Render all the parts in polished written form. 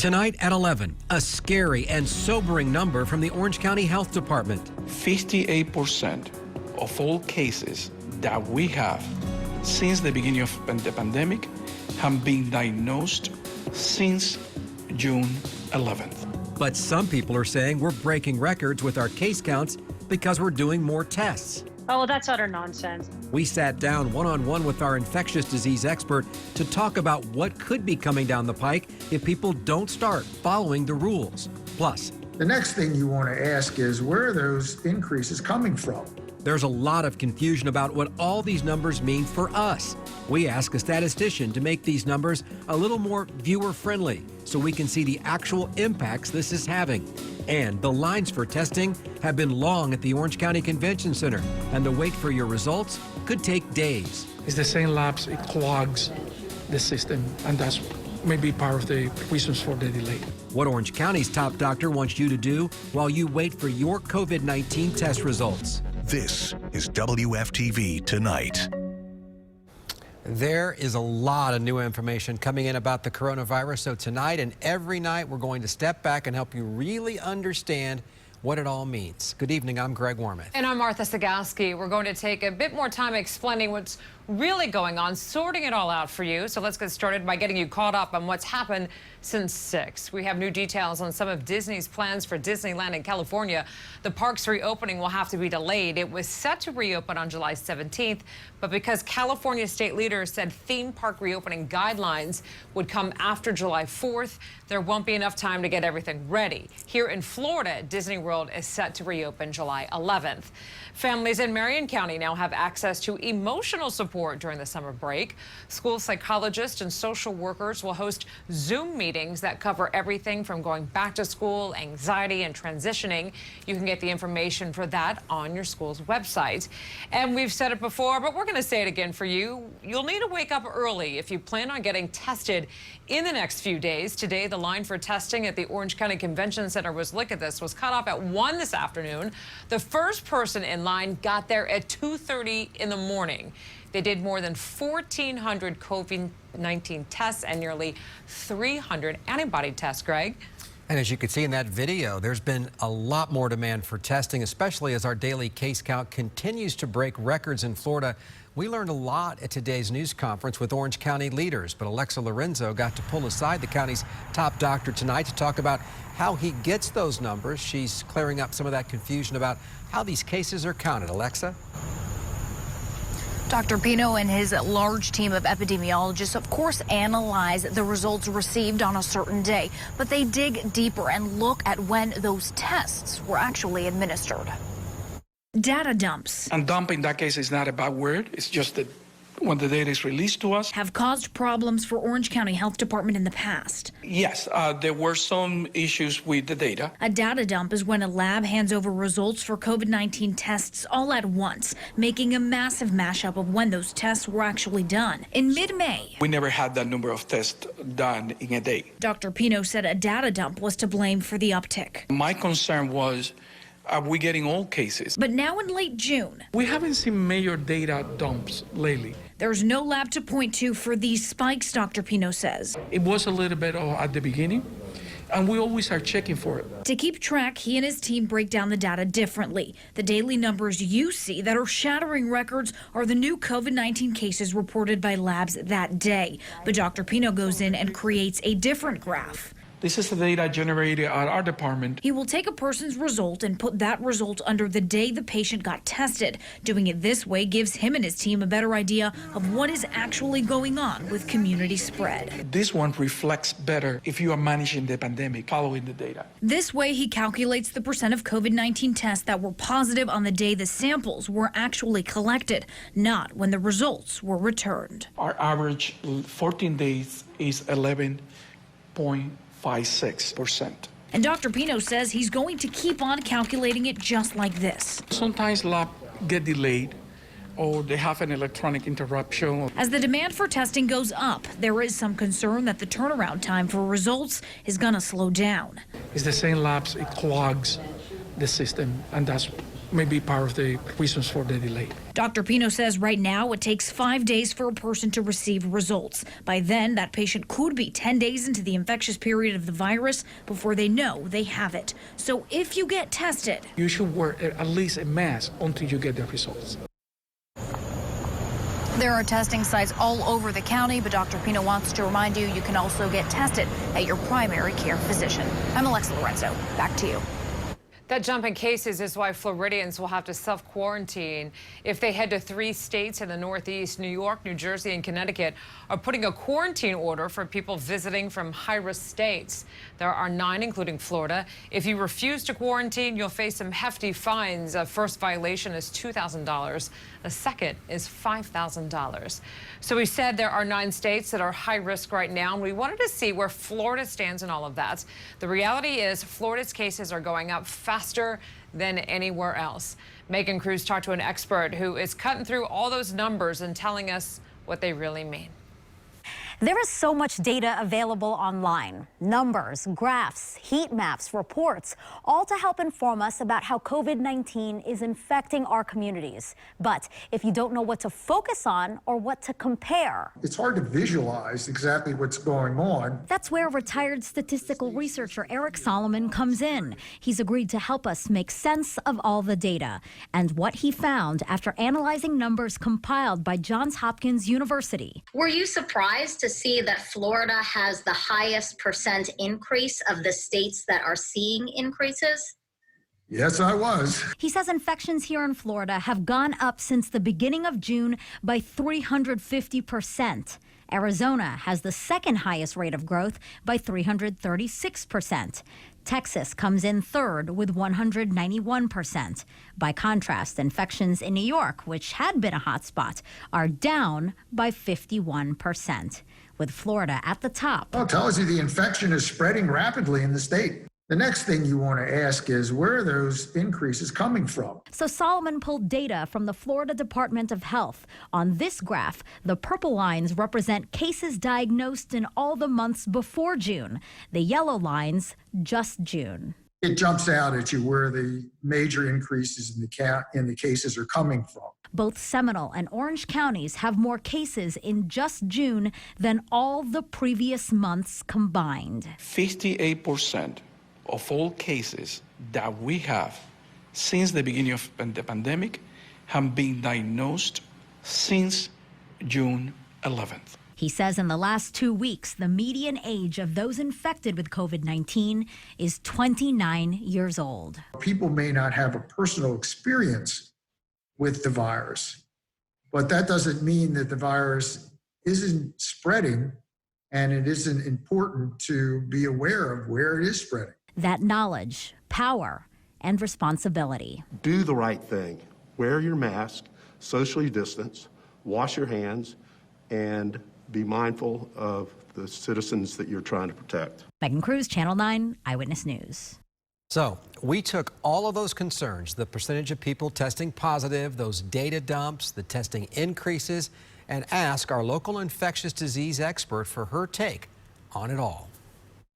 Tonight at 11, a scary and sobering number from the Orange County Health Department. 58% of all cases that we have since the beginning of the pandemic have been diagnosed since June 11th. But some people are saying we're breaking records with our case counts because we're doing more tests. Oh, well, that's utter nonsense. We sat down one-on-one with our infectious disease expert to talk about what could be coming down the pike if people don't start following the rules. Plus, the next thing you want to ask is, where are those increases coming from? there's a lot of confusion about what all these numbers mean for us. We ask a statistician to make these numbers a little more viewer-friendly so we can see the actual impacts this is having. And the lines for testing have been long at the Orange County Convention Center, and the wait for your results could take days. It's the same labs, it clogs the system, and that's maybe part of the reasons for the delay. What Orange County's top doctor wants you to do while you wait for your COVID-19 test results. This is WFTV Tonight. There is a lot of new information coming in about the coronavirus, so tonight and every night we're going to step back and help you really understand what it all means. Good evening, I'm Greg Wormuth. And I'm Martha Sagowski. We're going to take a bit more time explaining what's really going on, sorting it all out for you. So let's get started by getting you caught up on what's happened since 6. We have new details on some of Disney's plans for Disneyland in California. The park's reopening will have to be delayed. It was set to reopen on July 17th, but because California state leaders said theme park reopening guidelines would come after July 4th, there won't be enough time to get everything ready. Here in Florida, Disney World is set to reopen July 11th. Families in Marion County now have access to emotional support during the summer break. School psychologists and social workers will host Zoom meetings that cover everything from going back to school, anxiety, and transitioning. You can get the information for that on your school's website. And we've said it before, but we're going to say it again for you. You'll need to wake up early if you plan on getting tested in the next few days. Today, the line for testing at the Orange County Convention Center was cut off at 1 this afternoon. The first person in line got there at 2:30 in the morning. They did more than 1,400 COVID-19 tests and nearly 300 antibody tests, Greg. And as you can see in that video, there's been a lot more demand for testing, especially as our daily case count continues to break records in Florida. We learned a lot at today's news conference with Orange County leaders, but Alexa Lorenzo got to pull aside the county's top doctor tonight to talk about how he gets those numbers. She's clearing up some of that confusion about how these cases are counted. Alexa? Dr. Pino and his large team of epidemiologists, of course, analyze the results received on a certain day, but they dig deeper and look at when those tests were actually administered. Data dumps. And dump in that case is not a bad word. It's just that when the data is released to us. Have caused problems for Orange County Health Department in the past. Yes, there were some issues with the data. A data dump is when a lab hands over results for COVID-19 tests all at once, making a massive mashup of when those tests were actually done. In mid-May, We never had that number of tests done in a day. Dr. Pino said a data dump was to blame for the uptick. My concern was, are we getting all cases? But now in late June, We haven't seen major data dumps lately. there's no lab to point to for these spikes, Dr. Pino says. It was a little bit at the beginning, and we always are checking for it. To keep track, he and his team break down the data differently. The daily numbers you see that are shattering records are the new COVID-19 cases reported by labs that day. But Dr. Pino goes in and creates a different graph. This is the data generated at our department. He will take a person's result and put that result under the day the patient got tested. Doing it this way gives him and his team a better idea of what is actually going on with community spread. This one reflects better if you are managing the pandemic, following the data. This way, he calculates the percent of COVID-19 tests that were positive on the day the samples were actually collected, not when the results were returned. Our average 14 days is 11.56%. And Dr. Pino says he's going to keep on calculating it just like this. Sometimes labs get delayed or they have an electronic interruption. As the demand for testing goes up, there is some concern that the turnaround time for results is going to slow down. It's the same labs, it clogs the system, and that's may be part of the reasons for the delay. Dr. Pino says right now it takes 5 days for a person to receive results. By then, that patient could be 10 days into the infectious period of the virus before they know they have it. So if you get tested, You should wear at least a mask until you get the results. There are testing sites all over the county, but Dr. Pino wants to remind you can also get tested at your primary care physician. I'm Alexa Lorenzo. Back to you. That jump in cases is why Floridians will have to self-quarantine if they head to 3 states in the Northeast. New York, New Jersey, and Connecticut are putting a quarantine order for people visiting from high-risk states. There are 9, including Florida. If you refuse to quarantine, you'll face some hefty fines. A first violation is $2,000. A second is $5,000. So we said there are 9 states that are high risk right now, and we wanted to see where Florida stands in all of that. The reality is Florida's cases are going up faster than anywhere else. Megan Cruz talked to an expert who is cutting through all those numbers and telling us what they really mean. There is so much data available online. Numbers, graphs, heat maps, reports, all to help inform us about how COVID-19 is infecting our communities. But if you don't know what to focus on or what to compare, It's hard to visualize exactly what's going on. that's where retired statistical researcher Eric Solomon comes in. He's agreed to help us make sense of all the data and what he found after analyzing numbers compiled by Johns Hopkins University. Were you surprised to see that Florida has the highest percent increase of the states that are seeing increases? Yes, I was. He says infections here in Florida have gone up since the beginning of June by 350%. Arizona has the second highest rate of growth by 336%. Texas comes in third with 191%. By contrast, infections in New York, which had been a hotspot, are down by 51%, with Florida at the top. Well, it tells you the infection is spreading rapidly in the state. The next thing you want to ask is where are those increases coming from? So Solomon pulled data from the Florida Department of Health. On this graph, the purple lines represent cases diagnosed in all the months before June. The yellow lines, just June. It jumps out at you where the major increases in the cases are coming from. Both Seminole and Orange counties have more cases in just June than all the previous months combined. 58% of all cases that we have since the beginning of the pandemic have been diagnosed since June 11th. He says in the last 2 weeks, the median age of those infected with COVID-19 is 29 years old. People may not have a personal experience with the virus, but that doesn't mean that the virus isn't spreading, and it isn't important to be aware of where it is spreading. That knowledge, power, and responsibility. Do the right thing. Wear your mask, socially distance, wash your hands, and be mindful of the citizens that you're trying to protect. Megan Cruz, Channel 9 Eyewitness News. So we took all of those concerns, the percentage of people testing positive, those data dumps, the testing increases, and asked our local infectious disease expert for her take on it all.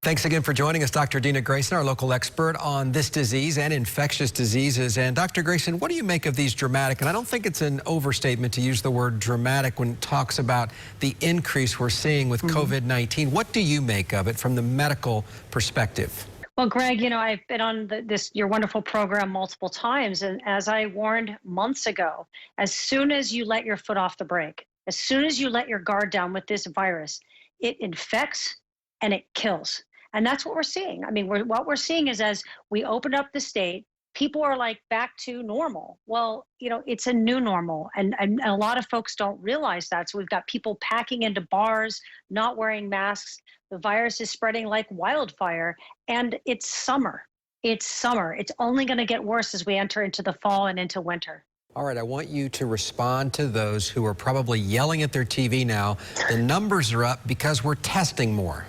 Thanks again for joining us, Dr. Dina Grayson, our local expert on this disease and infectious diseases. And Dr. Grayson, what do you make of these dramatic, and I don't think it's an overstatement to use the word dramatic when it talks about the increase we're seeing with COVID-19. What do you make of it from the medical perspective? Well, Greg, you know, I've been on your wonderful program multiple times. And as I warned months ago, as soon as you let your foot off the brake, as soon as you let your guard down with this virus, it infects and it kills. And that's what we're seeing. I mean, what we're seeing is as we open up the state, people are like back to normal. Well, you know, it's a new normal. And a lot of folks don't realize that. So we've got people packing into bars, not wearing masks. The virus is spreading like wildfire. And it's summer. It's summer. It's only going to get worse as we enter into the fall and into winter. All right, I want you to respond to those who are probably yelling at their TV now. The numbers are up because we're testing more.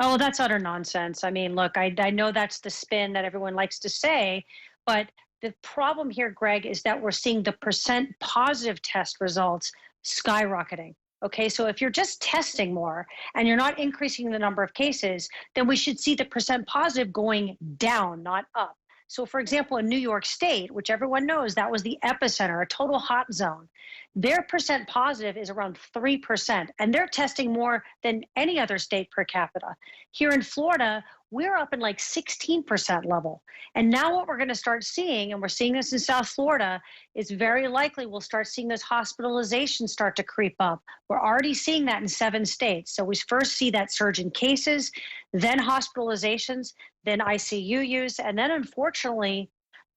Oh, that's utter nonsense. I mean, look, I know that's the spin that everyone likes to say, but the problem here, Greg, is that we're seeing the percent positive test results skyrocketing. Okay, so if you're just testing more and you're not increasing the number of cases, then we should see the percent positive going down, not up. So, for example, in New York State, which everyone knows that was the epicenter, a total hot zone, their percent positive is around 3%, and they're testing more than any other state per capita. Here in Florida, we're up in like 16% level. And now what we're going to start seeing, and we're seeing this in South Florida, is very likely we'll start seeing those hospitalizations start to creep up. We're already seeing that in 7 states. So we first see that surge in cases, then hospitalizations, then ICU use, and then unfortunately,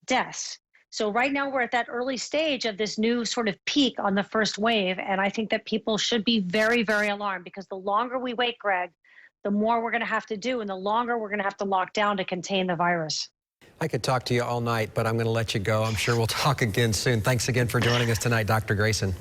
deaths. So right now we're at that early stage of this new sort of peak on the first wave. And I think that people should be very, very alarmed, because the longer we wait, Greg, the more we're going to have to do, and the longer we're going to have to lock down to contain the virus. I could talk to you all night, but I'm going to let you go. I'm sure we'll talk again soon. Thanks again for joining us tonight, Dr. Grayson.